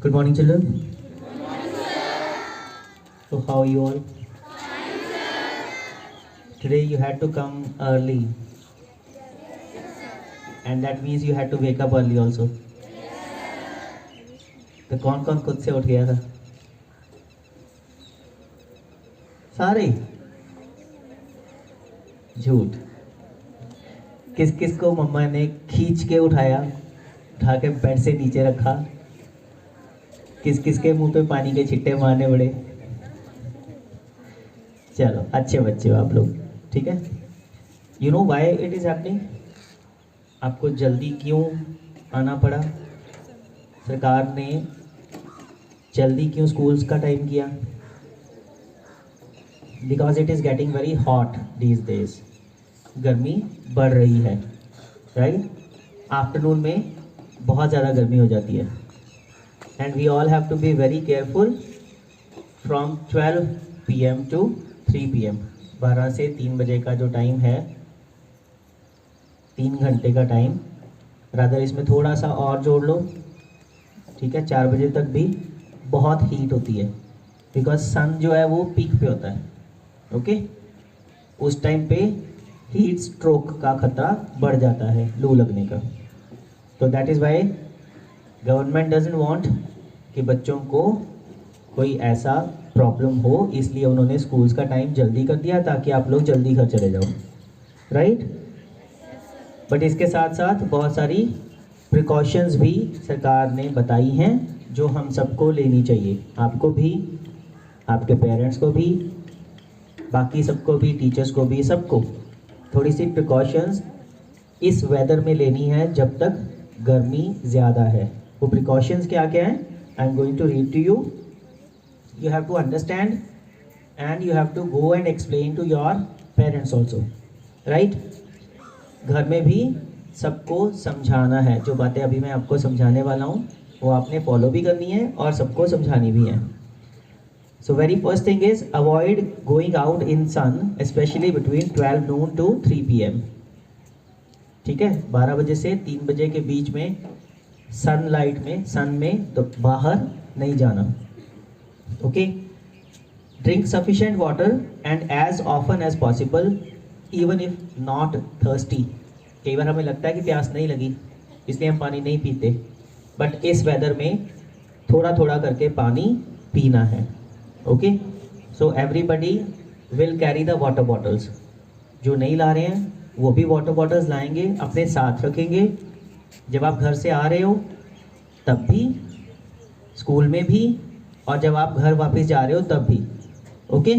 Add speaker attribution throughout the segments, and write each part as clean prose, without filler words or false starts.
Speaker 1: Good morning, children. So, how are you all? Today you had to come early, and that means you had to wake up early also. तो कौन कौन खुद से उठ गया था? सारे? झूठ। किस किस को मम्मा ने खींच के उठाया, उठा के बेड से नीचे रखा? किस किस के मुंह पे पानी के छिट्टे मारने पड़े? चलो, अच्छे बच्चे हो आप लोग, ठीक है। You know why it is happening? आपको जल्दी क्यों आना पड़ा? सरकार ने जल्दी क्यों स्कूल्स का टाइम किया? Because it is getting very hot these days. गर्मी बढ़ रही है, राइट? आफ्टरनून में बहुत ज़्यादा गर्मी हो जाती है, and we all have to be very careful from 12 PM to 3 PM। 12 से 3 बजे का जो टाइम है, 3 घंटे का टाइम, रादर इसमें थोड़ा सा और जोड़ लो, ठीक है। 4 बजे तक भी बहुत हीट होती है, बिकॉज सन जो है वो पीक पे होता है, ओके। उस टाइम पे हीट स्ट्रोक का खतरा बढ़ जाता है, लू लगने का। तो that is why government doesn't want कि बच्चों को कोई ऐसा प्रॉब्लम हो, इसलिए उन्होंने स्कूल्स का टाइम जल्दी कर दिया ताकि आप लोग जल्दी घर चले जाओ, राइट? बट इसके साथ साथ बहुत सारी प्रिकॉशंस भी सरकार ने बताई हैं जो हम सबको लेनी चाहिए, आपको भी, आपके पेरेंट्स को भी, बाकी सबको भी, टीचर्स को भी, सबको थोड़ी सी प्रिकॉशंस इस वेदर में लेनी है जब तक गर्मी ज़्यादा है। वो प्रिकॉशंस क्या क्या हैं? I am going to read to you. You have to understand and you have to go and explain to your parents also, right? घर में भी सबको समझाना है। जो बातें अभी मैं आपको समझाने वाला हूँ वो आपने फॉलो भी करनी है और सबको समझानी भी है। So very first thing is avoid going out in sun, especially between 12 noon to 3 PM। ठीक है, 12 बजे से 3 बजे के बीच में सनलाइट में, सन में तो बाहर नहीं जाना, okay? Drink sufficient water and as often as possible, even if not thirsty। कई बार हमें लगता है कि प्यास नहीं लगी इसलिए हम पानी नहीं पीते, बट इस वेदर में थोड़ा थोड़ा करके पानी पीना है, okay. So everybody will carry the water bottles. जो नहीं ला रहे हैं वो भी वाटर बॉटल्स लाएंगे, अपने साथ रखेंगे। जब आप घर से आ रहे हो तब भी, स्कूल में भी, और जब आप घर वापस जा रहे हो तब भी, ओके।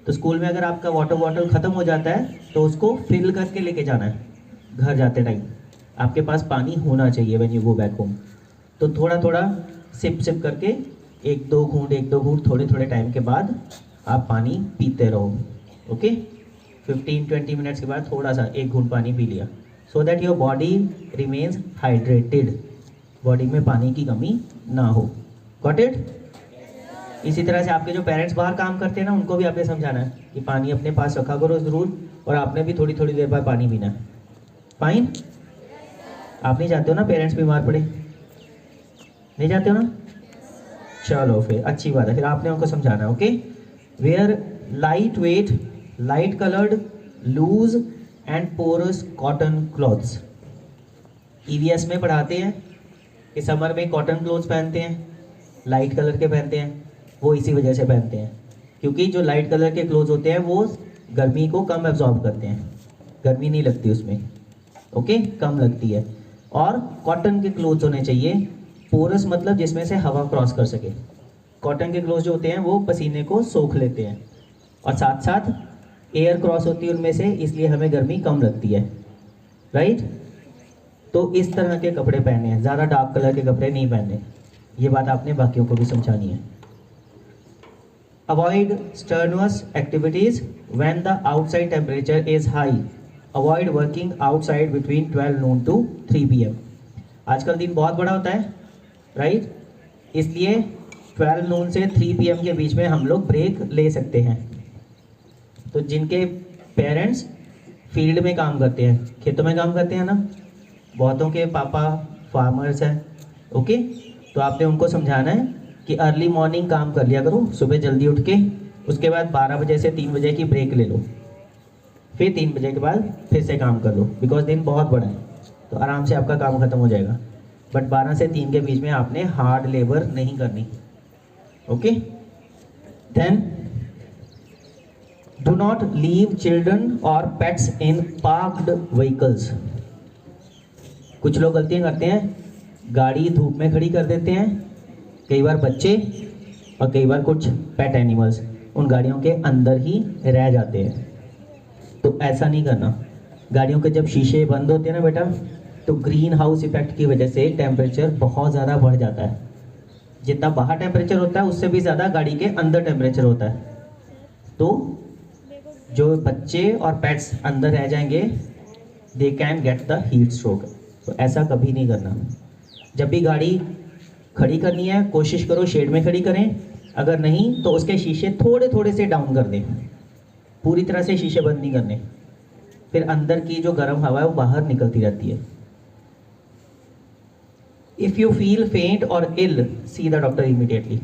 Speaker 1: तो स्कूल में अगर आपका वाटर बॉटल ख़त्म हो जाता है तो उसको फिल करके लेके जाना है। घर जाते टाइम आपके पास पानी होना चाहिए when you go back home. तो थोड़ा थोड़ा सिप सिप करके एक दो घूंट थोड़े थोड़े टाइम के बाद आप पानी पीते रहो, ओके। 15-20 मिनट्स के बाद थोड़ा सा एक घूंट पानी पी लिया, so that your body remains hydrated, body में पानी की कमी ना हो। Got it? इसी तरह से आपके जो पेरेंट्स बाहर काम करते हैं ना, उनको भी आपने समझाना है कि पानी अपने पास रखा करो ज़रूर, और आपने भी थोड़ी थोड़ी देर बाद पानी पीना है। फाइन? आप नहीं चाहते हो ना पेरेंट्स बीमार पड़े? नहीं चाहते हो ना? चलो फिर अच्छी बात है, फिर आपने उनको समझाना है, okay. Wear light weight, light coloured, loose and porous cotton clothes. EVS में पढ़ाते हैं कि समर में कॉटन क्लोथ्स पहनते हैं, लाइट कलर के पहनते हैं। वो इसी वजह से पहनते हैं क्योंकि जो लाइट कलर के क्लोथ्स होते हैं वो गर्मी को कम एब्जॉर्ब करते हैं, गर्मी नहीं लगती उसमें, ओके, कम लगती है। और कॉटन के क्लोथ्स होने चाहिए, पोरस मतलब जिसमें से हवा क्रॉस कर सके। कॉटन के क्लोथ्स जो होते हैं वो पसीने को सोख लेते हैं और साथ साथ एयर क्रॉस होती है उनमें से, इसलिए हमें गर्मी कम लगती है, राइट? तो इस तरह के कपड़े पहने हैं, ज़्यादा डार्क कलर के कपड़े नहीं पहने। ये बात आपने बाकियों को भी समझानी है। Avoid strenuous activities when the outside temperature is high. Avoid working outside between 12 noon to 3 PM। आजकल दिन बहुत बड़ा होता है, राइट? इसलिए 12 नून से 3 PM के बीच में हम लोग ब्रेक ले सकते हैं। तो जिनके पेरेंट्स फील्ड में काम करते हैं, खेतों में काम करते हैं ना, बहुतों के पापा फार्मर्स हैं, ओके, तो आपने उनको समझाना है कि अर्ली मॉर्निंग काम कर लिया करो, सुबह जल्दी उठ के, उसके बाद 12 बजे से 3 बजे की ब्रेक ले लो, फिर 3 बजे के बाद फिर से काम कर लो, बिकॉज दिन बहुत बड़ा है, तो आराम से आपका काम ख़त्म हो जाएगा। बट 12 से 3 के बीच में आपने हार्ड लेबर नहीं करनी। Okay, then do not leave children और पेट्स इन पार्क्ड व्हीकल्स। कुछ लोग गलतियां करते हैं, गाड़ी धूप में खड़ी कर देते हैं, कई बार बच्चे और कई बार कुछ पेट एनिमल्स उन गाड़ियों के अंदर ही रह जाते हैं। तो ऐसा नहीं करना। गाड़ियों के जब शीशे बंद होते हैं ना बेटा, तो ग्रीन हाउस इफेक्ट की वजह से टेम्परेचर बहुत ज़्यादा बढ़ जाता है। जितना बाहर टेम्परेचर होता है उससे भी ज़्यादा गाड़ी के अंदर टेम्परेचर होता है। तो जो बच्चे और पेट्स अंदर रह जाएंगे, they can get the heat stroke. तो ऐसा कभी नहीं करना। जब भी गाड़ी खड़ी करनी है कोशिश करो शेड में खड़ी करें, अगर नहीं तो उसके शीशे थोड़े थोड़े से डाउन कर दें, पूरी तरह से शीशे बंद नहीं करने, फिर अंदर की जो गर्म हवा है वो बाहर निकलती रहती है। इफ़ यू फील फेंट और इल, सी द डॉक्टर इमीडिएटली।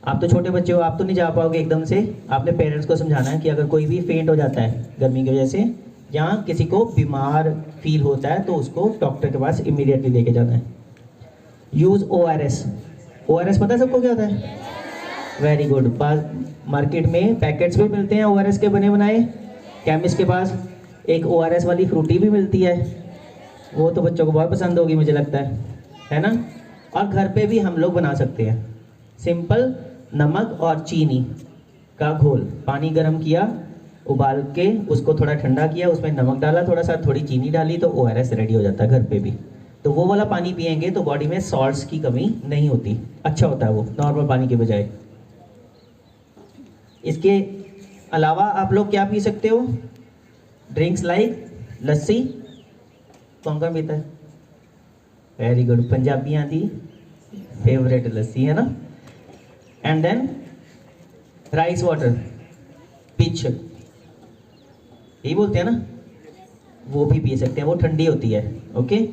Speaker 1: आप तो छोटे बच्चे हो, आप तो नहीं जा पाओगे एकदम से। आपने पेरेंट्स को समझाना है कि अगर कोई भी फेंट हो जाता है गर्मी की वजह से या किसी को बीमार फील होता है तो उसको डॉक्टर के पास इमीडिएटली लेके जाना है। Use ORS। ORS पता है सबको क्या होता है? Very good. मार्केट में पैकेट्स भी मिलते हैं ORS के बने बनाए। केमिस्ट के पास एक ORS वाली फ्रूटी भी मिलती है, वो तो बच्चों को बहुत पसंद होगी मुझे लगता है ना। और घर पे भी हम लोग बना सकते हैं। सिंपल नमक और चीनी का घोल, पानी गर्म किया, उबाल के उसको थोड़ा ठंडा किया, उसमें नमक डाला थोड़ा सा, थोड़ी चीनी डाली, तो ORS रेडी हो जाता है घर पे भी। तो वो वाला पानी पियेंगे तो बॉडी में सॉल्ट्स की कमी नहीं होती, अच्छा होता है वो नॉर्मल पानी के बजाय। इसके अलावा आप लोग क्या पी सकते हो? Drinks like lassi. कौन कौन पीता है? वेरी गुड, पंजाबियां दी फेवरेट लस्सी है ना। एंड देन राइस वाटर, पिच यही बोलते हैं ना, वो भी पी सकते हैं, वो ठंडी होती है। ओके,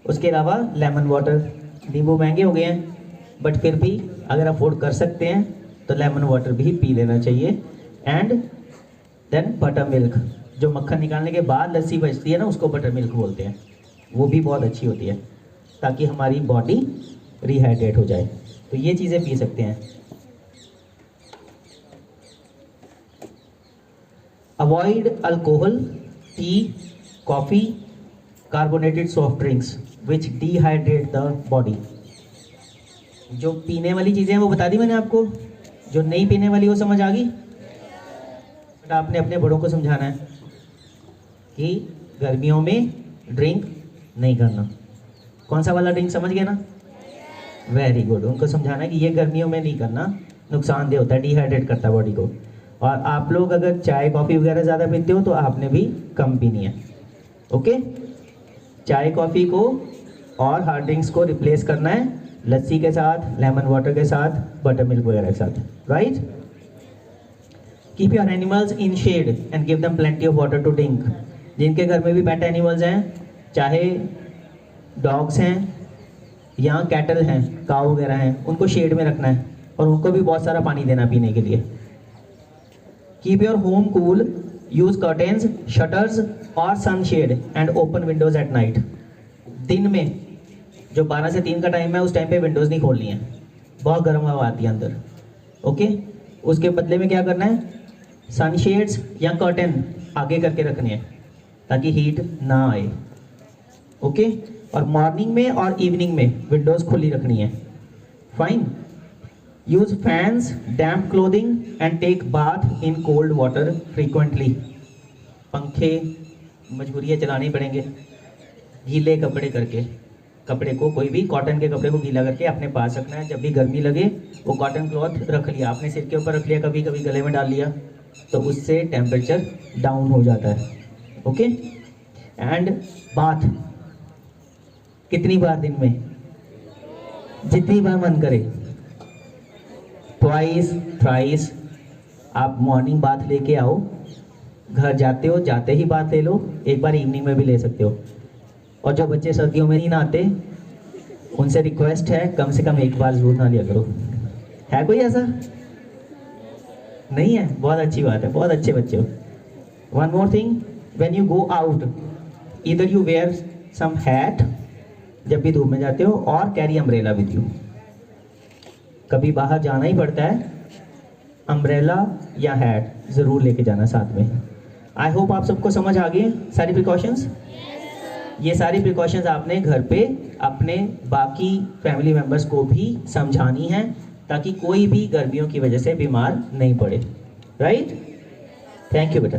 Speaker 1: उसके अलावा लेमन वाटर, नींबू महंगे हो गए हैं बट फिर भी अगर अफोर्ड कर सकते हैं तो लेमन वाटर भी पी लेना चाहिए। एंड देन बटर मिल्क, जो मक्खन निकालने के बाद लस्सी बचती है ना, उसको बटर मिल्क बोलते हैं, वो भी बहुत अच्छी होती है ताकि हमारी बॉडी रिहाइड्रेट हो जाए। तो ये चीज़ें पी सकते हैं। Avoid alcohol, T, coffee, carbonated soft drinks which dehydrate the body. जो पीने वाली चीज़ें हैं वो बता दी मैंने आपको, जो नहीं पीने वाली वो समझ आ गई। बट आपने अपने बड़ों को समझाना है कि गर्मियों में ड्रिंक नहीं करना। कौन सा वाला ड्रिंक समझ गए ना? Very good. उनको समझाना है कि ये गर्मियों में नहीं करना, नुकसानदेह होता है, डिहाइड्रेट करता है बॉडी को। और आप लोग अगर चाय कॉफ़ी वगैरह ज़्यादा पीते हो तो आपने भी कम पीनी है। ओके, चाय कॉफ़ी को और हार्ड ड्रिंक्स को रिप्लेस करना है लस्सी के साथ, लेमन वाटर के साथ, बटर मिल्क वगैरह के साथ, right. Keep your animals in shade and give them plenty of water to drink. जिनके घर में भी पेट एनिमल्स हैं, चाहे डॉग्स हैं या कैटल हैं, काऊ वगैरह हैं, उनको शेड में रखना है और उनको भी बहुत सारा पानी देना पीने के लिए। Keep your home cool, use curtains, shutters और sunshade and open windows at night. दिन में जो 12 से 3 का टाइम है उस टाइम पे विंडोज़ नहीं खोलनी है, बहुत गर्म हवा आती है अंदर। ओके, उसके बदले में क्या करना है, सनशेड्स या कर्टेन आगे करके रखने हैं ताकि हीट ना आए। ओके, और मॉर्निंग में और इवनिंग में विंडोज़ खुली रखनी है। Fine. Use fans, damp clothing and take bath in cold water frequently. पंखे मजबूरी है चलाने पड़ेंगे, गीले कपड़े करके, कपड़े को, कोई भी कॉटन के कपड़े को गीला करके अपने पास रखना है। जब भी गर्मी लगे वो कॉटन क्लॉथ रख लिया, आपने सिर के ऊपर रख लिया, कभी कभी गले में डाल लिया, तो उससे टेम्परेचर डाउन हो जाता है। ओके, एंड बाथ कितनी बार दिन में? जितनी बार मन करे, ट्वाइस, थ्राइस। आप मॉर्निंग बाथ लेके आओ, घर जाते हो जाते ही बात ले लो, एक बार इवनिंग में भी ले सकते हो। और जो बच्चे सर्दियों में नहीं नहाते उनसे रिक्वेस्ट है कम से कम एक बार जरूर ना लिया करो। है कोई ऐसा? नहीं है? बहुत अच्छी बात है, बहुत अच्छे बच्चे हो। One more thing, when you go out either you wear some hat जब भी धूप में जाते हो, और कैरी अम्ब्रेला विद यू। कभी बाहर जाना ही पड़ता है, अम्ब्रेला या हैट ज़रूर लेके जाना साथ में। आई होप आप सबको समझ आ गई सारी प्रिकॉशंस। ये सारी प्रिकॉशंस आपने घर पे अपने बाकी फैमिली मेम्बर्स को भी समझानी है, ताकि कोई भी गर्मियों की वजह से बीमार नहीं पड़े। राइट? थैंक यू बेटा।